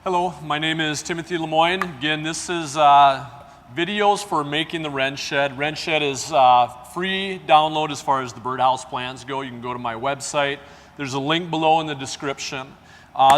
Hello, my name is Timothy Lemoyne. Again, this is videos for making the wrench shed. Wrench shed is free download as far as the Birdhouse plans go. You can go to my website. There's a link below in the description.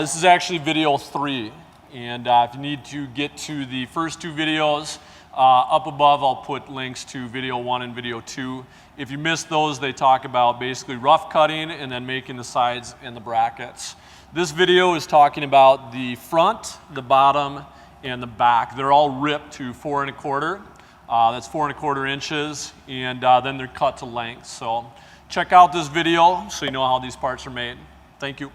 This is actually video 3. And if you need to get to the first 2 videos, up above I'll put links to video 1 and video 2. If you missed those, they talk about basically rough cutting and then making the sides and the brackets. This video is talking about the front, the bottom, and the back. They're all ripped to 4 1/4. That's 4 1/4 inches, and then they're cut to length. So check out this video so you know how these parts are made. Thank you.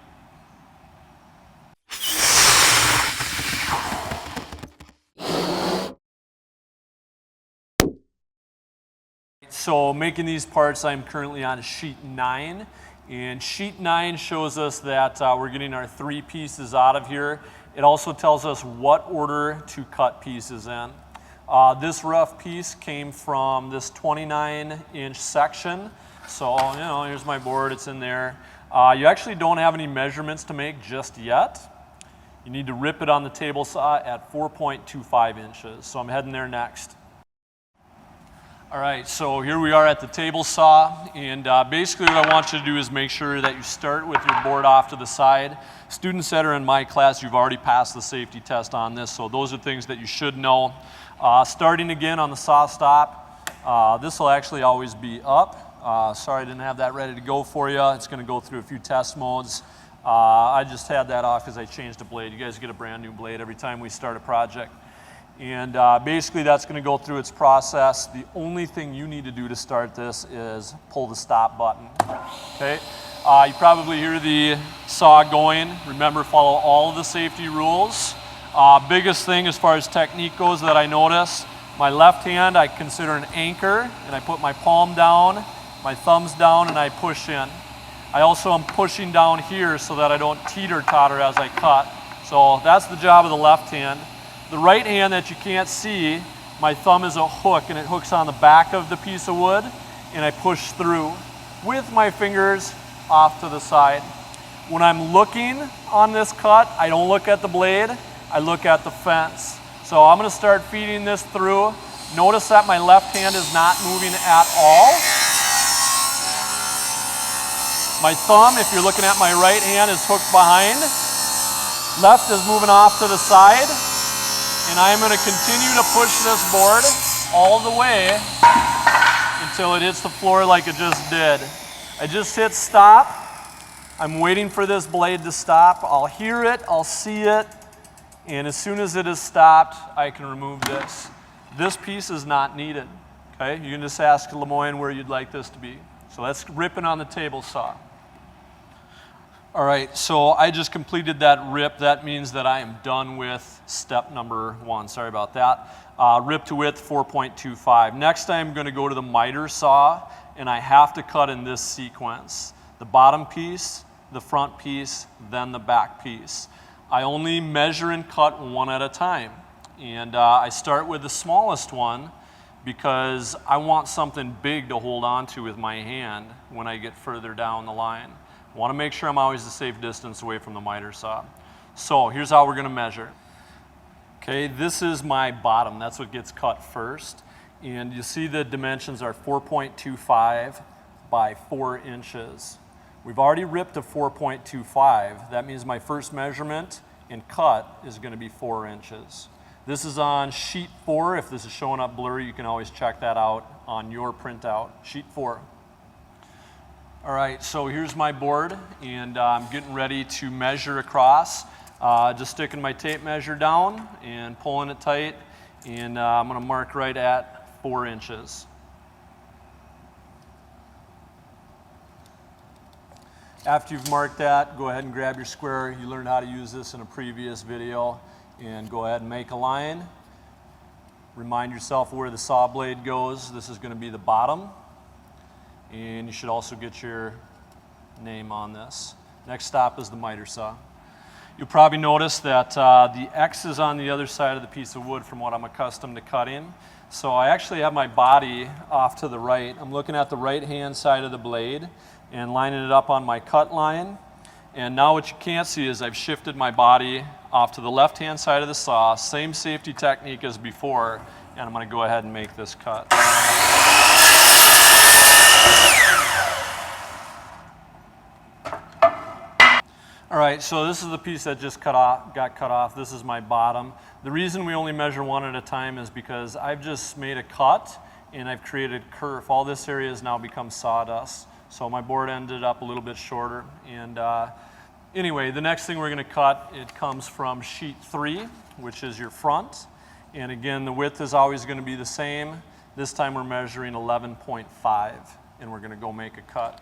So making these parts, I'm currently on sheet 9. And sheet 9 shows us that we're getting our 3 pieces out of here. It also tells us what order to cut pieces in. This rough piece came from this 29-inch section. So, you know, here's my board, it's in there. You actually don't have any measurements to make just yet. You need to rip it on the table saw at 4.25 inches. So I'm heading there next. All right, so here we are at the table saw, and basically what I want you to do is make sure that you start with your board off to the side. Students that are in my class, you've already passed the safety test on this, so those are things that you should know. Starting again on the saw stop, this will actually always be up. Sorry I didn't have that ready to go for you. It's going to go through a few test modes. I just had that off because I changed a blade. You guys get a brand new blade every time we start a project. And basically that's going to go through its process. The only thing you need to do to start this is pull the stop button. Okay? You probably hear the saw going. Remember, follow all of the safety rules. Biggest thing as far as technique goes that I notice, my left hand I consider an anchor, and I put my palm down, my thumbs down, and I push in. I also am pushing down here so that I don't teeter-totter as I cut. So that's the job of the left hand. The right hand that you can't see, my thumb is a hook, and it hooks on the back of the piece of wood, and I push through with my fingers off to the side. When I'm looking on this cut, I don't look at the blade, I look at the fence. So I'm going to start feeding this through. Notice that my left hand is not moving at all. My thumb, if you're looking at my right hand, is hooked behind. Left is moving off to the side. And I'm going to continue to push this board all the way until it hits the floor like it just did. I just hit stop. I'm waiting for this blade to stop. I'll hear it, I'll see it, and as soon as it is stopped, I can remove this. This piece is not needed. Okay? You can just ask Lemoyne where you'd like this to be. So that's ripping on the table saw. All right, so I just completed that rip. That means that I am done with step number 1. Sorry about that. Rip to width 4.25. Next I'm going to go to the miter saw, and I have to cut in this sequence. The bottom piece, the front piece, then the back piece. I only measure and cut one at a time. And I start with the smallest one because I want something big to hold on to with my hand when I get further down the line. I want to make sure I'm always a safe distance away from the miter saw. So here's how we're going to measure. Okay, this is my bottom. That's what gets cut first. And you see the dimensions are 4.25 by 4 inches. We've already ripped to 4.25. That means my first measurement and cut is going to be 4 inches. This is on sheet 4. If this is showing up blurry, you can always check that out on your printout, sheet 4. All right, so here's my board, and I'm getting ready to measure across. Just sticking my tape measure down and pulling it tight, and I'm going to mark right at 4 inches. After you've marked that, go ahead and grab your square. You learned how to use this in a previous video, and go ahead and make a line. Remind yourself where the saw blade goes. This is going to be the bottom. And you should also get your name on this. Next stop is the miter saw. You'll probably notice that the X is on the other side of the piece of wood from what I'm accustomed to cutting. So I actually have my body off to the right. I'm looking at the right hand side of the blade and lining it up on my cut line. And now what you can't see is I've shifted my body off to the left-hand side of the saw, same safety technique as before, and I'm going to go ahead and make this cut. All right, so this is the piece that just got cut off. This is my bottom. The reason we only measure one at a time is because I've just made a cut and I've created kerf. All this area has now become sawdust. So my board ended up a little bit shorter. And anyway, the next thing we're going to cut, it comes from sheet 3, which is your front. And again, the width is always going to be the same. This time we're measuring 11.5, and we're going to go make a cut.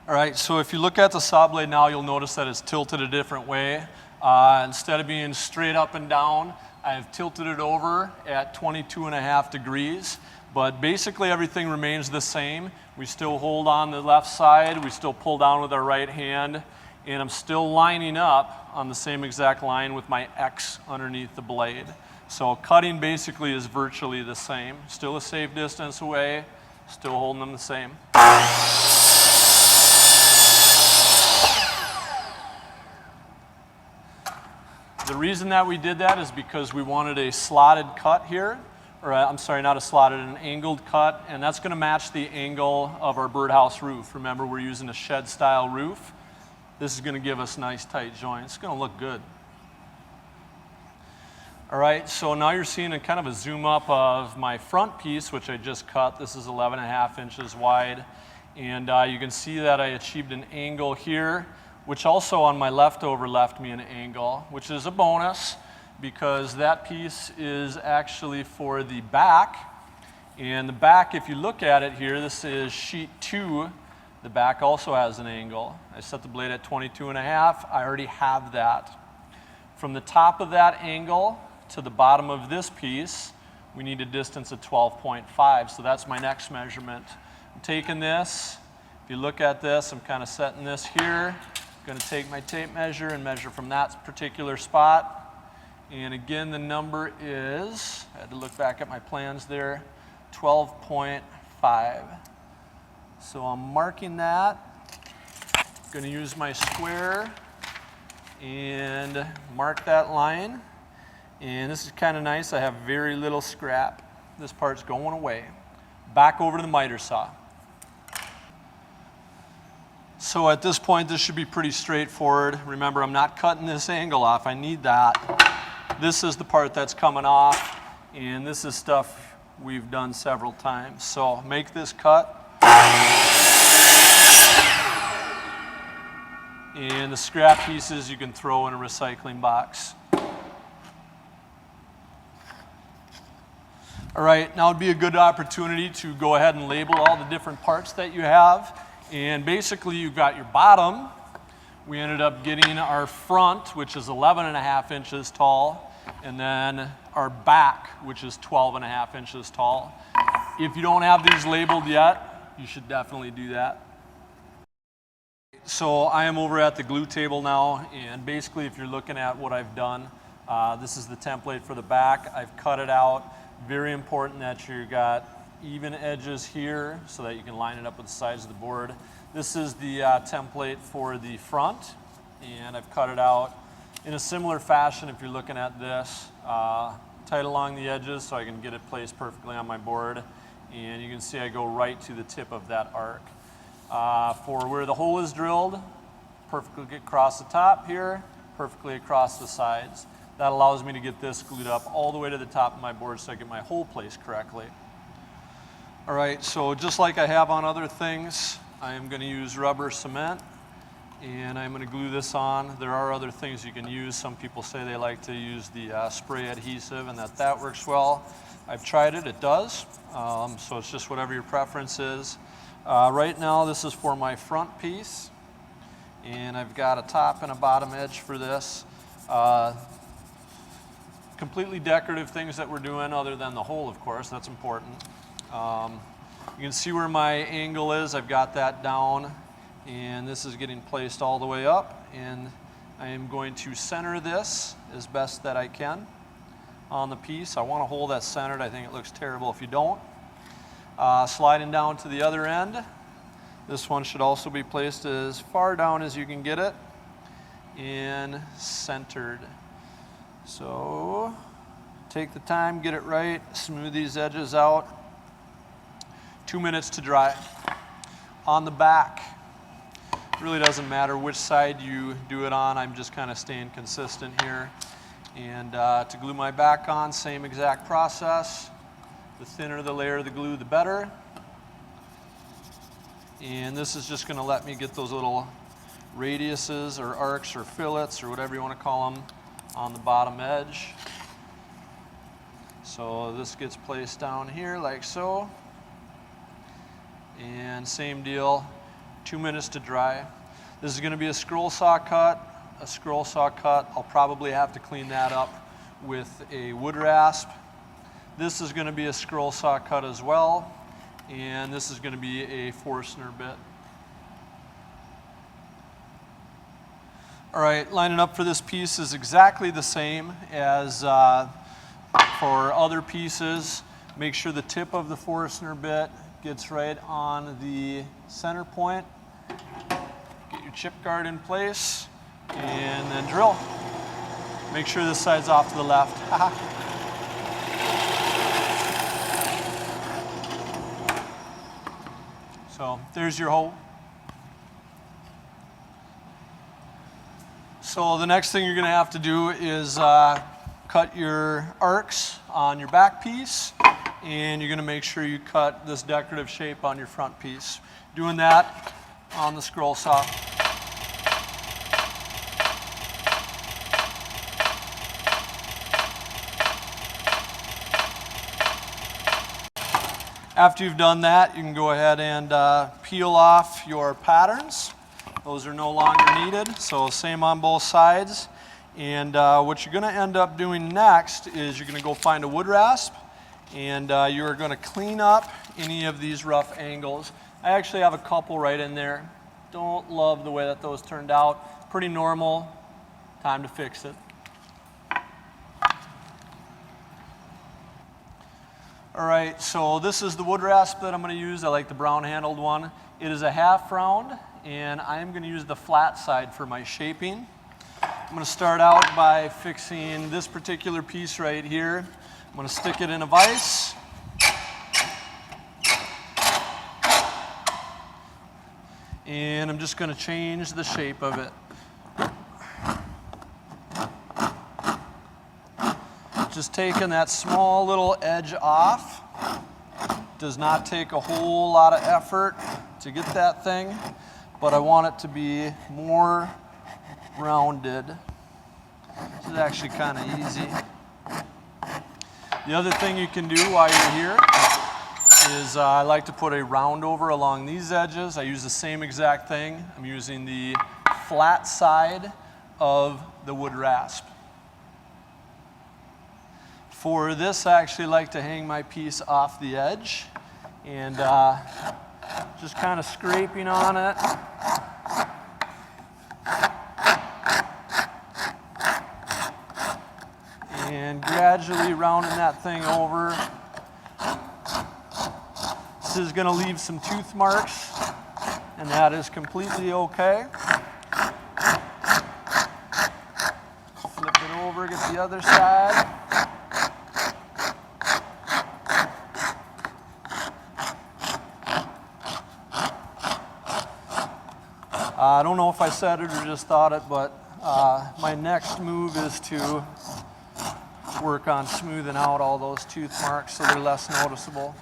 All right, so if you look at the saw blade now, you'll notice that it's tilted a different way. Instead of being straight up and down, I've tilted it over at 22.5 degrees. But basically everything remains the same. We still hold on the left side, we still pull down with our right hand, and I'm still lining up on the same exact line with my X underneath the blade. So cutting basically is virtually the same. Still a safe distance away, still holding them the same. The reason that we did that is because we wanted a slotted cut here, or I'm sorry, not a slotted, an angled cut, and that's going to match the angle of our birdhouse roof. Remember, we're using a shed style roof. This is going to give us nice tight joints. It's going to look good. All right, so now you're seeing a kind of a zoom up of my front piece, which I just cut. This is 11.5 inches wide, and you can see that I achieved an angle here, which also on my leftover left me an angle, which is a bonus because that piece is actually for the back. And the back, if you look at it here, this is sheet 2. The back also has an angle. I set the blade at 22.5. I already have that. From the top of that angle to the bottom of this piece, we need a distance of 12.5. So that's my next measurement. I'm taking this. If you look at this, I'm kind of setting this here. Going to take my tape measure and measure from that particular spot. And again, the number is, I had to look back at my plans there, 12.5. So I'm marking that. Going to use my square and mark that line. And this is kind of nice. I have very little scrap. This part's going away. Back over to the miter saw. So at this point, this should be pretty straightforward. Remember, I'm not cutting this angle off. I need that. This is the part that's coming off, and this is stuff we've done several times. So make this cut. And the scrap pieces you can throw in a recycling box. All right, now would be a good opportunity to go ahead and label all the different parts that you have. And basically you've got your bottom. We ended up getting our front, which is 11.5 inches tall, and then our back, which is 12.5 inches tall. If you don't have these labeled yet, you should definitely do that. So I am over at the glue table now, and basically if you're looking at what I've done, this is the template for the back. I've cut it out. Very important that you've got even edges here so that you can line it up with the sides of the board. This is the template for the front, and I've cut it out in a similar fashion if you're looking at this. Tight along the edges so I can get it placed perfectly on my board, and you can see I go right to the tip of that arc. For where the hole is drilled, perfectly across the top here, perfectly across the sides. That allows me to get this glued up all the way to the top of my board so I get my hole placed correctly. All right, so just like I have on other things, I am going to use rubber cement, and I'm going to glue this on. There are other things you can use. Some people say they like to use the spray adhesive and that works well. I've tried it, it does. So it's just whatever your preference is. Right now this is for my front piece, and I've got a top and a bottom edge for this. completely decorative things that we're doing, other than the hole, of course. That's important. You can see where my angle is. I've got that down, and this is getting placed all the way up, and I am going to center this as best that I can on the piece. I want a hole that's centered. I think it looks terrible if you don't. Sliding down to the other end. This one should also be placed as far down as you can get it and centered. So take the time, get it right, smooth these edges out. 2 minutes to dry. On the back, it really doesn't matter which side you do it on. I'm just kind of staying consistent here. And to glue my back on, same exact process. The thinner the layer of the glue, the better. And this is just going to let me get those little radiuses or arcs or fillets or whatever you want to call them on the bottom edge. So this gets placed down here like so. And same deal, 2 minutes to dry. This is going to be a scroll saw cut. A scroll saw cut, I'll probably have to clean that up with a wood rasp. This is going to be a scroll saw cut as well. And this is going to be a Forstner bit. All right, lining up for this piece is exactly the same as for other pieces. Make sure the tip of the Forstner bit gets right on the center point. Get your chip guard in place and then drill. Make sure this side's off to the left. So there's your hole. So the next thing you're going to have to do is cut your arcs on your back piece, and you're going to make sure you cut this decorative shape on your front piece. Doing that on the scroll saw. After you've done that, you can go ahead and peel off your patterns. Those are no longer needed, so same on both sides. And what you're going to end up doing next is you're going to go find a wood rasp, and you're going to clean up any of these rough angles. I actually have a couple right in there. Don't love the way that those turned out. Pretty normal. Time to fix it. All right, so this is the wood rasp that I'm going to use. I like the brown handled one. It is a half round, and I am going to use the flat side for my shaping. I'm going to start out by fixing this particular piece right here. I'm going to stick it in a vise. And I'm just going to change the shape of it. Just taking that small little edge off. Does not take a whole lot of effort to get that thing, but I want it to be more rounded. This is actually kind of easy. The other thing you can do while you're here is I like to put a round over along these edges. I use the same exact thing. I'm using the flat side of the wood rasp. For this, I actually like to hang my piece off the edge and just kind of scraping on it. And gradually rounding that thing over. This is going to leave some tooth marks, and that is completely okay. Flip it over, get the other side. I don't know if I said it or just thought it, but my next move is to work on smoothing out all those tooth marks so they're less noticeable.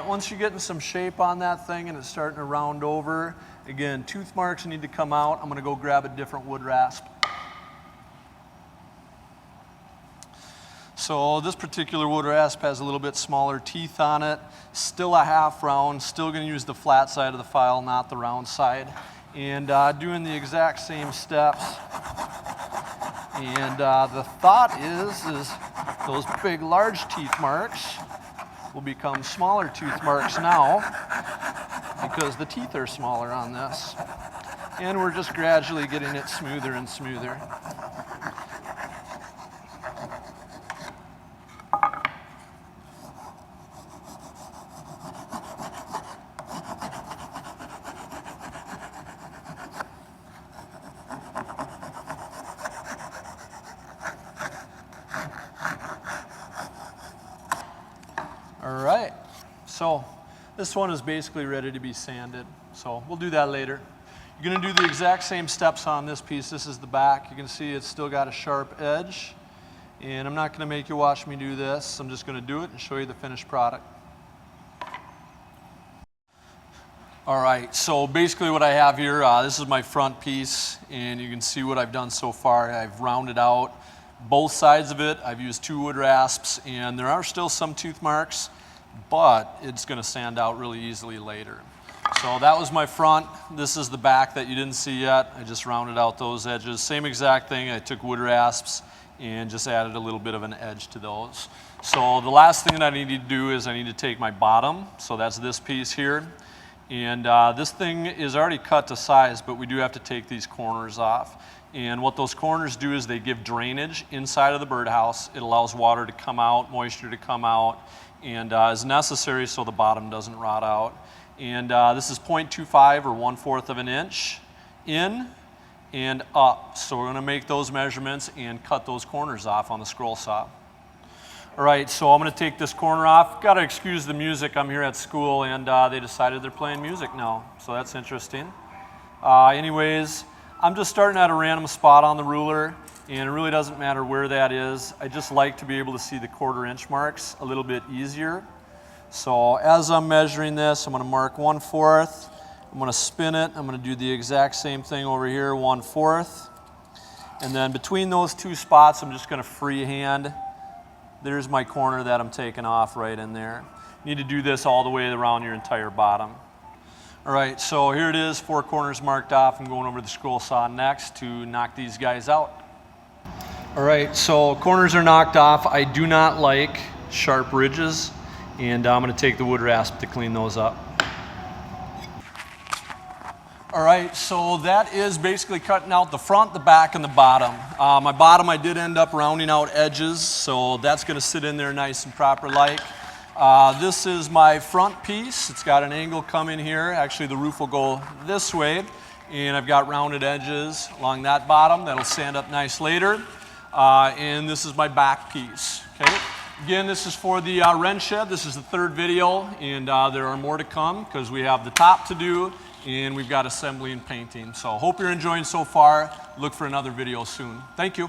Once you're getting some shape on that thing and it's starting to round over, again, tooth marks need to come out. I'm going to go grab a different wood rasp. so this particular wood rasp has a little bit smaller teeth on it, still a half round, still going to use the flat side of the file, not the round side. And doing the exact same steps. And the thought is those big large teeth marks will become smaller tooth marks now because the teeth are smaller on this. And we're just gradually getting it smoother and smoother. All right, so this one is basically ready to be sanded. So we'll do that later. You're gonna do the exact same steps on this piece. This is the back. You can see it's still got a sharp edge. And I'm not gonna make you watch me do this. I'm just gonna do it and show you the finished product. All right, so basically what I have here, this is my front piece, and you can see what I've done so far. I've rounded out both sides of it. I've used 2 wood rasps, and there are still some tooth marks, but it's gonna sand out really easily later. So that was my front. This is the back that you didn't see yet. I just rounded out those edges. Same exact thing. I took wood rasps and just added a little bit of an edge to those. So the last thing that I need to do is I need to take my bottom. So that's this piece here. And this thing is already cut to size, but we do have to take these corners off. And what those corners do is they give drainage inside of the birdhouse. It allows water to come out, moisture to come out, and is necessary so the bottom doesn't rot out. And this is 0.25 or 1/4 of an inch in and up. So we're going to make those measurements and cut those corners off on the scroll saw. All right, so I'm going to take this corner off. Got to excuse the music. I'm here at school, and they decided they're playing music now, so that's interesting. Anyways, I'm just starting at a random spot on the ruler, and it really doesn't matter where that is. I just like to be able to see the 1/4 inch marks a little bit easier. So as I'm measuring this, I'm going to mark 1/4. I'm going to spin it. I'm going to do the exact same thing over here, 1/4. And then between those 2 spots, I'm just going to freehand. There's my corner that I'm taking off right in there. You need to do this all the way around your entire bottom. All right, so here it is, 4 corners marked off. I'm going over to the scroll saw next to knock these guys out. All right, so corners are knocked off. I do not like sharp ridges, and I'm going to take the wood rasp to clean those up. All right, so that is basically cutting out the front, the back, and the bottom. My bottom, I did end up rounding out edges, so that's going to sit in there nice and proper like. This is my front piece. It's got an angle coming here. Actually, the roof will go this way, and I've got rounded edges along that bottom. That'll sand up nice later. And this is my back piece. Okay. Again, this is for the wren shed. This is the 3rd video, and there are more to come because we have the top to do, and we've got assembly and painting. So hope you're enjoying so far. Look for another video soon. Thank you.